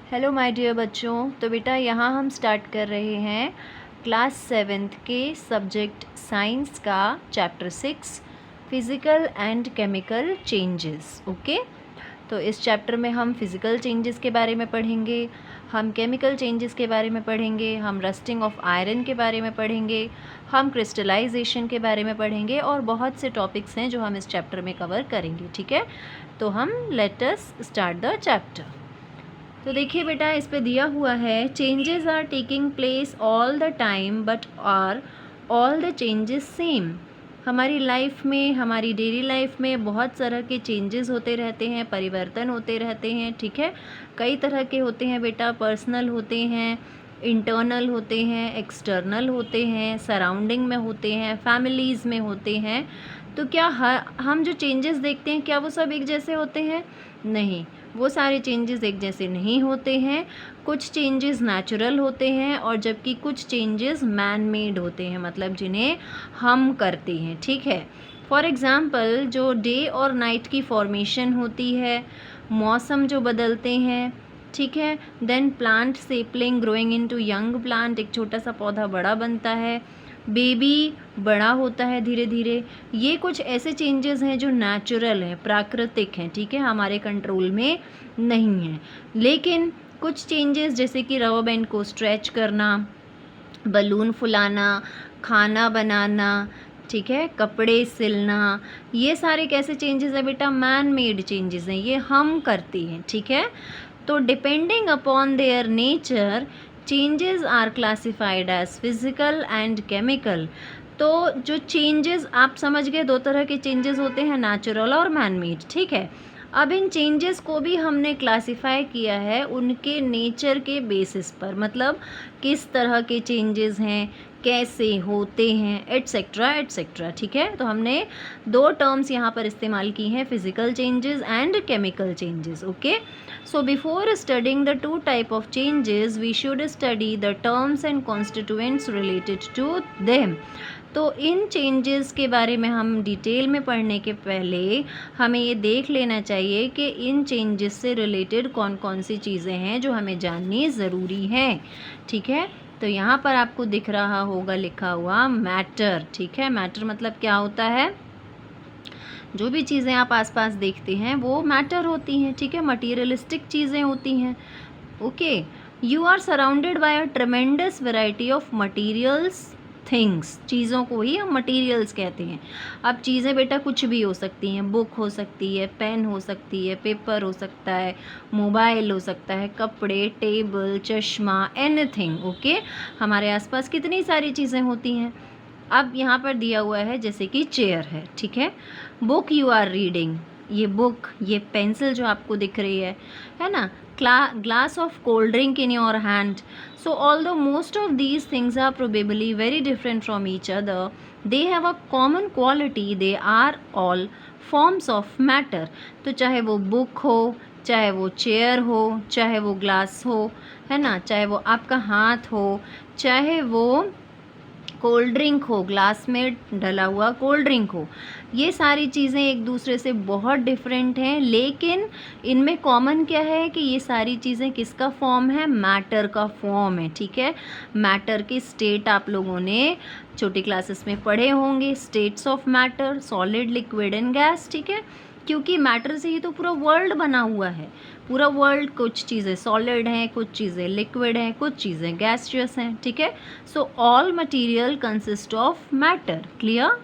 Hello my dear बच्चों। तो बेटा यहाँ हम स्टार्ट कर रहे हैं क्लास 7th के सब्जेक्ट साइंस का chapter 6 physical and chemical changes. Okay, तो इस चैप्टर में हम फिज़िकल चेंजेस के बारे में पढ़ेंगे, हम केमिकल चेंजेस के बारे में पढ़ेंगे, हम रस्टिंग ऑफ आयरन के बारे में पढ़ेंगे, हम क्रिस्टलाइजेशन के बारे में पढ़ेंगे और बहुत से टॉपिक्स हैं जो हम इस चैप्टर में कवर करेंगे। ठीक है, तो हम let us start the chapter. तो देखिए बेटा, इस पे दिया हुआ है changes are taking place all the time but are all the changes same. हमारी लाइफ में, हमारी डेली लाइफ में बहुत तरह के चेंजेस होते रहते हैं, परिवर्तन होते रहते हैं। ठीक है, कई तरह के होते हैं बेटा, पर्सनल होते हैं, इंटरनल होते हैं, एक्सटर्नल होते हैं, सराउंडिंग में होते हैं, फैमिलीज़ में होते हैं। तो क्या हम जो चेंजेस देखते हैं क्या वो सब एक जैसे होते हैं? नहीं, वो सारे चेंजेस एक जैसे नहीं होते हैं। कुछ चेंजेस नेचुरल होते हैं और जबकि कुछ चेंजेस मैन मेड होते हैं, मतलब जिन्हें हम करते हैं। ठीक है, फॉर एग्ज़ाम्पल जो डे और नाइट की फॉर्मेशन होती है, मौसम जो बदलते हैं, ठीक है, then plant sapling growing into young plant, एक छोटा सा पौधा बड़ा बनता है, बेबी बड़ा होता है धीरे धीरे। ये कुछ ऐसे चेंजेस हैं जो नेचुरल हैं, प्राकृतिक हैं। ठीक है, हमारे कंट्रोल में नहीं है। लेकिन कुछ चेंजेस जैसे कि रबर बैंड को स्ट्रेच करना, बलून फुलाना, खाना बनाना, ठीक है, कपड़े सिलना, ये सारे कैसे चेंजेस हैं बेटा? मैन मेड चेंजेस हैं, ये हम करते हैं। ठीक है, तो depending upon their nature changes are classified as physical and chemical. तो जो चेंजेस आप समझ गए, दो तरह के चेंजेस होते हैं, नेचुरल और मैन मेड। ठीक है, अब इन चेंजेस को भी हमने क्लासिफाई किया है उनके नेचर के बेसिस पर, मतलब किस तरह के चेंजेस हैं, कैसे होते हैं, एट्सेट्रा एट्सेट्रा। ठीक है, तो हमने दो टर्म्स यहाँ पर इस्तेमाल की हैं, physical changes and chemical changes. Okay, so before studying the two type of changes we should study the terms and constituents related to them। तो इन चेंजेस के बारे में हम डिटेल में पढ़ने के पहले हमें ये देख लेना चाहिए कि इन चेंजेस से रिलेटेड कौन कौन सी चीज़ें हैं जो हमें जाननी ज़रूरी हैं। ठीक है, तो यहाँ पर आपको दिख रहा होगा लिखा हुआ मैटर। ठीक है, मैटर मतलब क्या होता है? जो भी चीज़ें आप आसपास देखते हैं वो मैटर होती हैं। ठीक है, मटीरियलिस्टिक चीज़ें होती हैं। Okay, you are surrounded by a tremendous variety of materials things. चीज़ों को ही हम मटीरियल्स कहते हैं। अब चीज़ें बेटा कुछ भी हो सकती हैं, बुक हो सकती है, पेन हो सकती है, पेपर हो सकता है, मोबाइल हो सकता है, कपड़े, टेबल, चश्मा, एनीथिंग। ओके, हमारे आसपास कितनी सारी चीज़ें होती हैं। अब यहाँ पर दिया हुआ है जैसे कि चेयर है। ठीक है, बुक यू आर रीडिंग, ये बुक, ये पेंसिल जो आपको दिख रही है ना, glass of cold drink in your hand. So although most of these things are probably very different from each other, they have a common quality, they are all forms of matter. तो चाहे वो book हो, चाहे वो chair हो, चाहे वो glass हो, है ना, चाहे वो आपका हाथ हो, चाहे वो कोल्ड ड्रिंक हो, ग्लास में डला हुआ कोल्ड ड्रिंक हो, ये सारी चीज़ें एक दूसरे से बहुत डिफरेंट हैं। लेकिन इनमें कॉमन क्या है कि ये सारी चीज़ें किसका फॉर्म है? मैटर का फॉर्म है। ठीक है, मैटर के स्टेट आप लोगों ने छोटी क्लासेस में पढ़े होंगे, states of matter, solid, liquid and gas. ठीक है, क्योंकि मैटर से ही तो पूरा वर्ल्ड बना हुआ है। पूरा वर्ल्ड, कुछ चीज़ें सॉलिड हैं, कुछ चीज़ें लिक्विड हैं, कुछ चीज़ें गैसियस हैं। ठीक है, so all material consist of matter. Clear?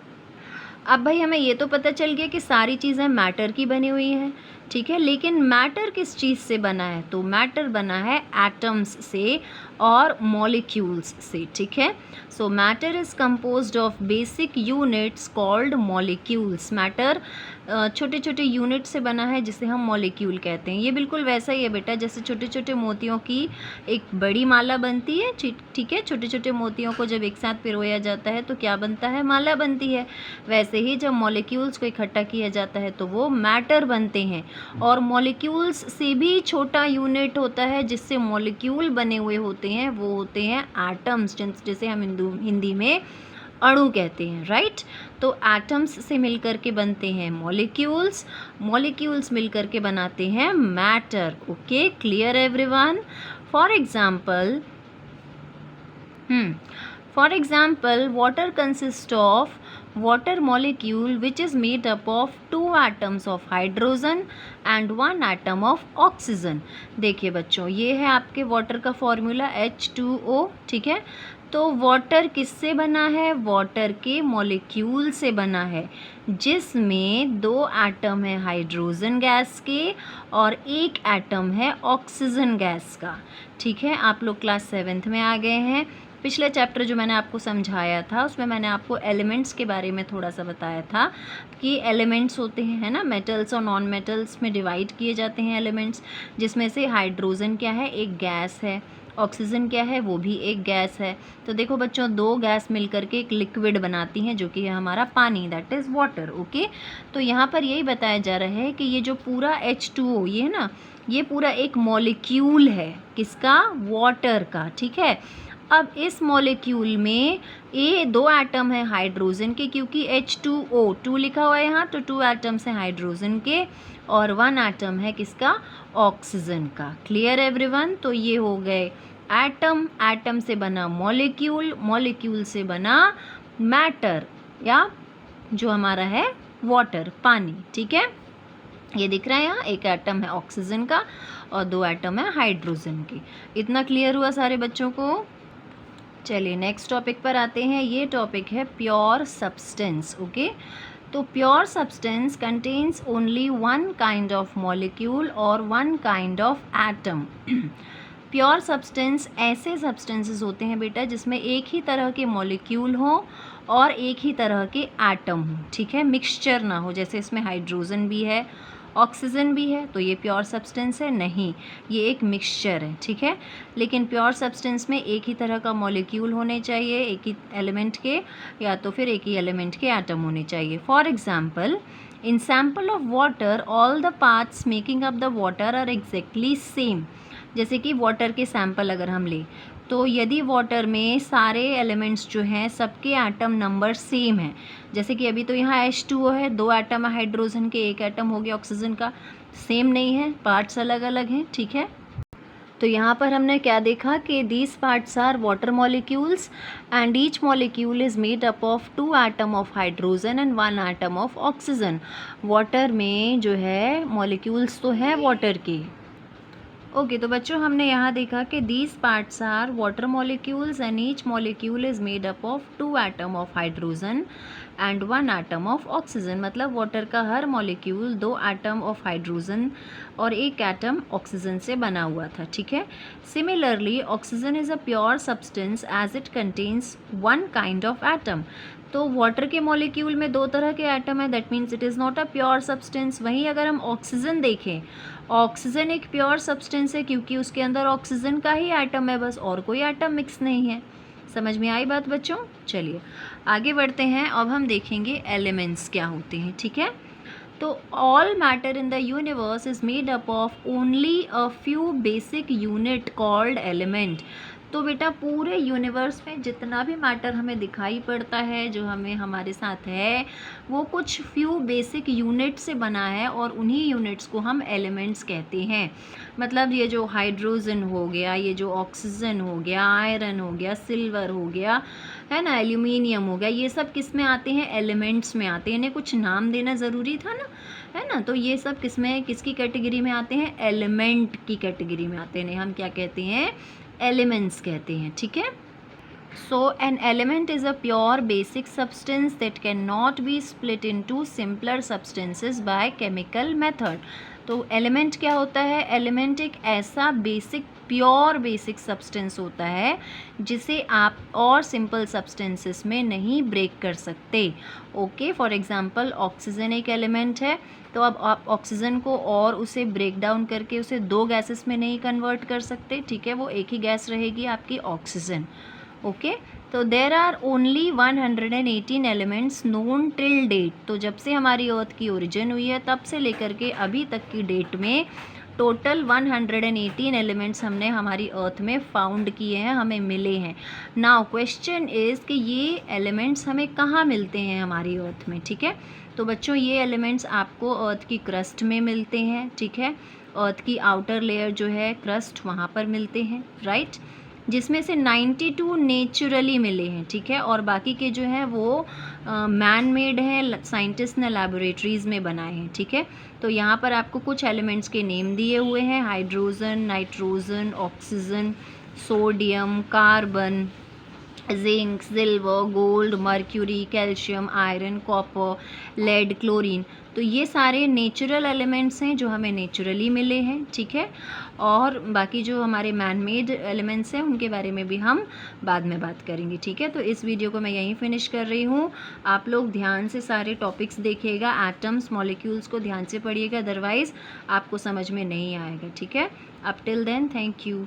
अब भाई हमें ये तो पता चल गया कि सारी चीज़ें मैटर की बनी हुई हैं। ठीक है, लेकिन मैटर किस चीज़ से बना है? तो मैटर बना है एटम्स से और मॉलिक्यूल्स से। ठीक है, सो matter is composed of basic units called molecules. Matter छोटे छोटे यूनिट से बना है जिसे हम मॉलिक्यूल कहते हैं। ये बिल्कुल वैसा ही है बेटा, जैसे छोटे छोटे मोतियों की एक बड़ी माला बनती है। ठीक है, छोटे छोटे मोतियों को जब एक साथ पिरोया जाता है तो क्या बनता है? माला बनती है। वैसे ही जब मॉलिक्यूल्स को इकट्ठा किया जाता है तो वो मैटर बनते हैं। और मॉलिक्यूल्स से भी छोटा यूनिट होता है जिससे मॉलिक्यूल बने हुए होते हैं, वो होते हैं एटम्स, जिसे हम हिंदी में अणु कहते हैं, राइट। तो एटम्स से मिलकर के बनते हैं मॉलिक्यूल्स, मॉलिक्यूल्स मिलकर के बनाते हैं matter. Okay, clear everyone. For example water consists of water molecule which is made up of 2 atoms of hydrogen and 1 atom of oxygen। देखिए बच्चों, ये है आपके वाटर का फॉर्मूला H2O, ठीक है। तो वाटर किससे बना है? वाटर के मॉलिक्यूल से बना है, जिसमें 2 एटम है हाइड्रोजन गैस के और 1 एटम है ऑक्सीजन गैस का, ठीक है। आप लोग क्लास 7th में आ गए हैं। पिछले चैप्टर जो मैंने आपको समझाया था उसमें मैंने आपको एलिमेंट्स के बारे में थोड़ा सा बताया था कि एलिमेंट्स होते हैं, है ना, मेटल्स और नॉन मेटल्स में डिवाइड किए जाते हैं एलिमेंट्स, जिसमें से हाइड्रोजन क्या है? एक गैस है। ऑक्सीजन क्या है? वो भी एक गैस है। तो देखो बच्चों, 2 गैस मिलकर के एक लिक्विड बनाती हैं जो कि है हमारा पानी, दैट इज़ वाटर। ओके, तो यहाँ पर यही बताया जा रहा है कि ये जो पूरा H2O ये है ना, ये पूरा एक मॉलिक्यूल है, किसका? वाटर का, ठीक है। अब इस मॉलिक्यूल में 2 एटम है हाइड्रोजन के, क्योंकि H2O 2 लिखा हुआ है यहाँ, तो 2 एटम्स हैं हाइड्रोजन के और 1 एटम है किसका? ऑक्सीजन का। Clear everyone. तो ये हो गए एटम, एटम से बना मॉलिक्यूल, मॉलिक्यूल से बना मैटर या जो हमारा है वाटर, पानी, ठीक है। ये दिख रहा है यहाँ, एक एटम है ऑक्सीजन का और 2 एटम है हाइड्रोजन के। इतना क्लियर हुआ सारे बच्चों को? चलिए नेक्स्ट टॉपिक पर आते हैं। ये टॉपिक है प्योर सब्सटेंस। ओके, तो pure substance contains only 1 kind of molecule और 1 kind of atom. Pure substance ऐसे सब्सटेंसेस होते हैं बेटा जिसमें एक ही तरह के मॉलिक्यूल हो और एक ही तरह के एटम हो, ठीक है, मिक्सचर ना हो। जैसे इसमें हाइड्रोजन भी है, ऑक्सीजन भी है, तो ये प्योर सब्सटेंस है? नहीं, ये एक मिक्सचर है, ठीक है। लेकिन प्योर सब्सटेंस में एक ही तरह का मॉलिक्यूल होने चाहिए, एक ही एलिमेंट के, या तो फिर एक ही एलिमेंट के एटम होने चाहिए। For example, in sample of water all the parts making up the water are exactly same. जैसे कि वाटर के सैंपल अगर हम लें, तो यदि वाटर में सारे एलिमेंट्स जो हैं सबके एटम नंबर सेम है, जैसे कि अभी तो यहाँ H2O है, 2 एटम है हाइड्रोजन के, 1 एटम हो गया ऑक्सीजन का, सेम नहीं है, पार्ट्स अलग अलग हैं, ठीक है। तो यहाँ पर हमने क्या देखा कि these parts are water molecules and each molecule is made up of 2 atom of hydrogen and 1 atom of oxygen. Water में जो है मॉलिक्यूल्स तो हैं वाटर के। ओके, तो बच्चों हमने यहाँ देखा कि these parts are water molecules and each molecule is made up of 2 atom of hydrogen and 1 atom of oxygen. मतलब वाटर का हर मॉलिक्यूल 2 एटम ऑफ हाइड्रोजन और 1 एटम ऑक्सीजन से बना हुआ था, ठीक है। Similarly oxygen is a pure substance as it contains 1 kind of atom. तो वाटर के मॉलिक्यूल में 2 तरह के एटम है, that means it is not a pure substance. वहीं अगर हम ऑक्सीजन देखें, ऑक्सीजन एक प्योर सब्सटेंस है क्योंकि उसके अंदर ऑक्सीजन का ही एटम है बस, और कोई एटम मिक्स नहीं है। समझ में आई बात बच्चों? चलिए आगे बढ़ते हैं। अब हम देखेंगे एलिमेंट्स क्या होते हैं, ठीक है। तो all matter in the universe is made up of only a few basic unit called element. तो बेटा पूरे यूनिवर्स में जितना भी मैटर हमें दिखाई पड़ता है, जो हमें हमारे साथ है, वो कुछ फ्यू बेसिक यूनिट से बना है और उन्हीं यूनिट्स को हम एलिमेंट्स कहते हैं। मतलब ये जो हाइड्रोजन हो गया, ये जो ऑक्सीजन हो गया, आयरन हो गया, सिल्वर हो गया, है ना, एल्यूमिनियम हो गया, ये सब किस में आते हैं? एलिमेंट्स में आते हैं। इन्हें कुछ नाम देना ज़रूरी था ना, है ना। तो ये सब किस में, किसकी कैटेगरी में आते हैं? एलिमेंट की कैटेगरी में आते हैं। इन्हें हम क्या कहते हैं? एलिमेंट्स कहते हैं, ठीक है। So an element is a pure basic substance that cannot be split into simpler substances by chemical method। तो एलिमेंट क्या होता है? एलिमेंट एक ऐसा बेसिक प्योर बेसिक सब्सटेंस होता है जिसे आप और सिंपल सब्सटेंसेस में नहीं ब्रेक कर सकते। ओके, फॉर एग्जांपल ऑक्सीजन एक एलिमेंट है, तो अब आप ऑक्सीजन को और उसे ब्रेक डाउन करके उसे 2 गैसेस में नहीं कन्वर्ट कर सकते, ठीक है। वो एक ही गैस रहेगी आपकी ऑक्सीजन। ओके, तो there are only 118 elements known till date. तो जब से हमारी अर्थ की ओरिजिन हुई है तब से लेकर के अभी तक की डेट में टोटल 118 एलिमेंट्स हमने हमारी अर्थ में फाउंड किए हैं, हमें मिले हैं। नाउ क्वेश्चन इज़ कि ये एलिमेंट्स हमें कहाँ मिलते हैं हमारी अर्थ में, ठीक है। तो बच्चों ये एलिमेंट्स आपको अर्थ की क्रस्ट में मिलते हैं, ठीक है। अर्थ की आउटर लेयर जो है क्रस्ट, वहाँ पर मिलते हैं, राइट। जिसमें से 92 नेचुरली मिले हैं, ठीक है, और बाकी के जो हैं वो मैन मेड हैं, साइंटिस्ट ने लैबोरेटरीज़ में बनाए हैं, ठीक है। तो यहाँ पर आपको कुछ एलिमेंट्स के नेम दिए हुए हैं, hydrogen, nitrogen, oxygen, sodium, carbon, zinc, silver, gold, mercury, calcium, iron, copper, lead, chlorine. तो ये सारे नेचुरल एलिमेंट्स हैं जो हमें नेचुरली मिले हैं, ठीक है। और बाकी जो हमारे मैन मेड एलिमेंट्स हैं उनके बारे में भी हम बाद में बात करेंगे, ठीक है। तो इस वीडियो को मैं यहीं फिनिश कर रही हूँ। आप लोग ध्यान से सारे टॉपिक्स देखिएगा, एटम्स, मॉलिक्यूल्स को ध्यान से पढ़िएगा, अदरवाइज़ आपको समझ में नहीं आएगा, ठीक है। Up till then, thank you.